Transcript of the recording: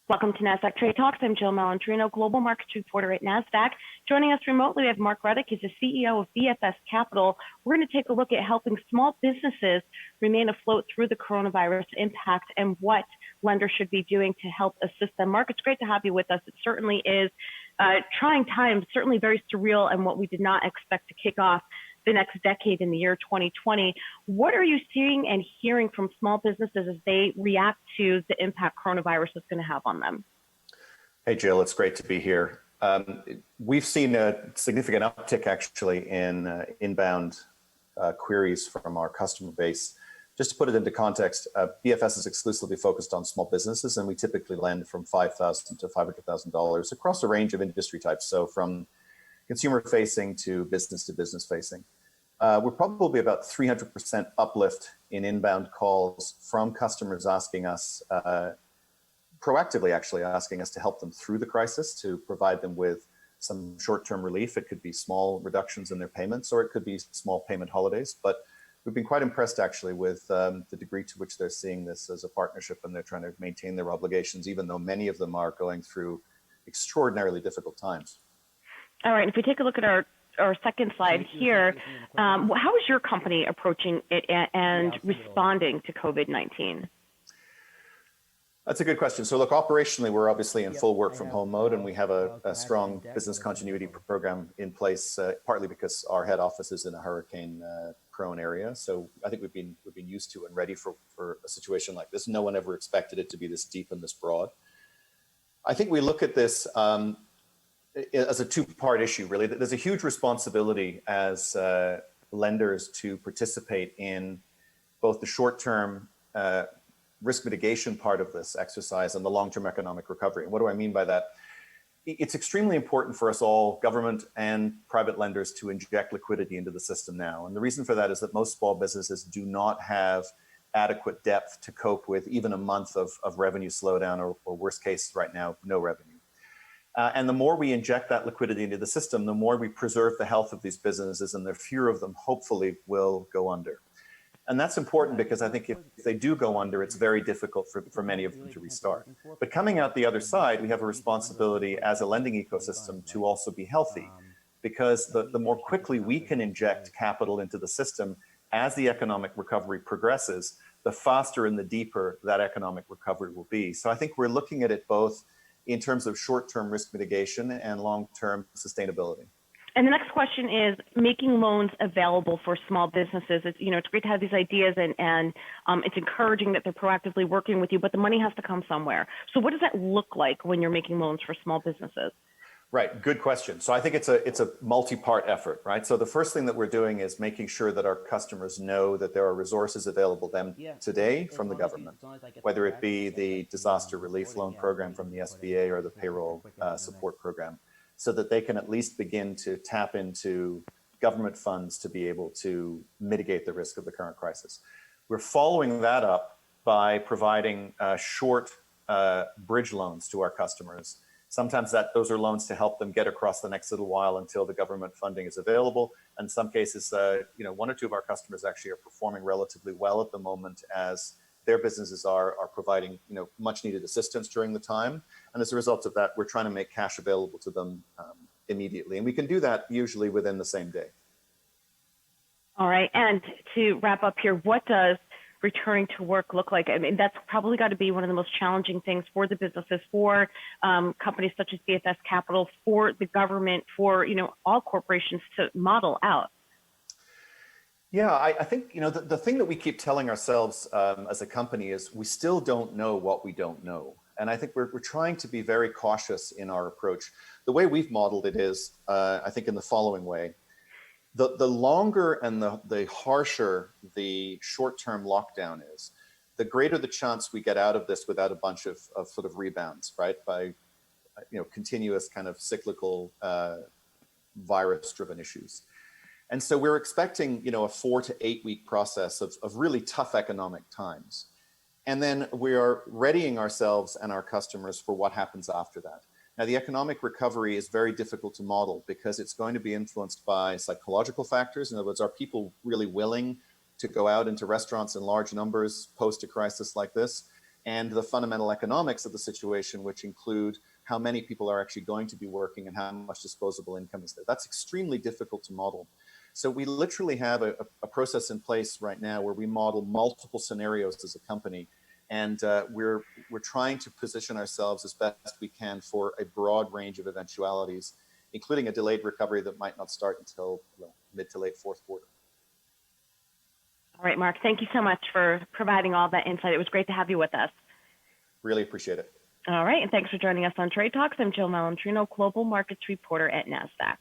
Welcome to Nasdaq Trade Talks. I'm Jill Malandrino, Global Markets Reporter at Nasdaq. Joining us remotely, we have Mark Ruddock. He's the CEO of BFS Capital. We're going to take a look at helping small businesses remain afloat through the coronavirus impact and what lenders should be doing to help assist them. Mark, it's great to have you with us. It certainly is trying times, certainly very surreal, and what we did not expect to kick off the next decade in the year 2020. What are you seeing and hearing from small businesses as they react to the impact coronavirus is going to have on them? Hey, Jill, it's great to be here. We've seen a significant uptick actually in inbound queries from our customer base. Just to put it into context, BFS is exclusively focused on small businesses, and we typically lend from $5,000 to $500,000 across a range of industry types. So from consumer facing to business facing. We're probably about 300% uplift in inbound calls from customers asking us, proactively actually asking us to help them through the crisis, to provide them with some short-term relief. It could be small reductions in their payments, or it could be small payment holidays. But we've been quite impressed actually with the degree to which they're seeing this as a partnership, and they're trying to maintain their obligations, even though many of them are going through extraordinarily difficult times. All right, if we take a look at our second slide here, how is your company approaching it and responding to COVID-19? That's a good question. So look, operationally, we're obviously in full work from home mode, and we have a strong business continuity program in place, partly because our head office is in a hurricane prone area. So I think we've been used to and ready for a situation like this. No one ever expected it to be this deep and this broad. I think we look at this as a two-part issue, really. There's a huge responsibility as lenders to participate in both the short-term risk mitigation part of this exercise and the long-term economic recovery. And what do I mean by that? It's extremely important for us all, government and private lenders, to inject liquidity into the system now. And the reason for that is that most small businesses do not have adequate depth to cope with even a month of revenue slowdown, or worst case right now, no revenue. And the more we inject that liquidity into the system, the more we preserve the health of these businesses, and the fewer of them hopefully will go under. And that's important because I think if they do go under, it's very difficult for many of them to restart. But coming out the other side, we have a responsibility as a lending ecosystem to also be healthy, because the more quickly we can inject capital into the system as the economic recovery progresses, the faster and the deeper that economic recovery will be. So I think we're looking at it both in terms of short-term risk mitigation and long-term sustainability. And the next question is making loans available for small businesses. It's great to have these ideas, and it's encouraging that they're proactively working with you, but the money has to come somewhere. So what does that look like when you're making loans for small businesses? Right, good question. So I think it's a multi-part effort, right? So the first thing that we're doing is making sure that our customers know that there are resources available to them today from the government, whether it be the disaster relief loan program from the SBA or the payroll support program, so that they can at least begin to tap into government funds to be able to mitigate the risk of the current crisis. We're following that up by providing short bridge loans to our customers. Sometimes those are loans to help them get across the next little while until the government funding is available. In some cases, one or two of our customers actually are performing relatively well at the moment as their businesses are providing much needed assistance during the time. And as a result of that, we're trying to make cash available to them immediately. And we can do that usually within the same day. All right. And to wrap up here, what does returning to work look like? I mean, that's probably got to be one of the most challenging things for the businesses, for companies such as BFS Capital, for the government, for all corporations to model out. Yeah, I think the thing that we keep telling ourselves as a company is we still don't know what we don't know, and I think we're trying to be very cautious in our approach. The way we've modeled it is, I think, in the following way. The longer and the harsher the short-term lockdown is, the greater the chance we get out of this without a bunch of sort of rebounds, right? By continuous kind of cyclical virus-driven issues. And so we're expecting a 4 to 8 week process of really tough economic times. And then we are readying ourselves and our customers for what happens after that. Now, the economic recovery is very difficult to model because it's going to be influenced by psychological factors. In other words, are people really willing to go out into restaurants in large numbers post a crisis like this? and the fundamental economics of the situation, which include how many people are actually going to be working and how much disposable income is there. That's extremely difficult to model. So we literally have a process in place right now where we model multiple scenarios as a company, and we're trying to position ourselves as best we can for a broad range of eventualities, including a delayed recovery that might not start until mid to late fourth quarter. All right, Mark, thank you so much for providing all that insight. It was great to have you with us. Really appreciate it. All right, and thanks for joining us on Trade Talks. I'm Jill Malandrino, Global Markets Reporter at Nasdaq.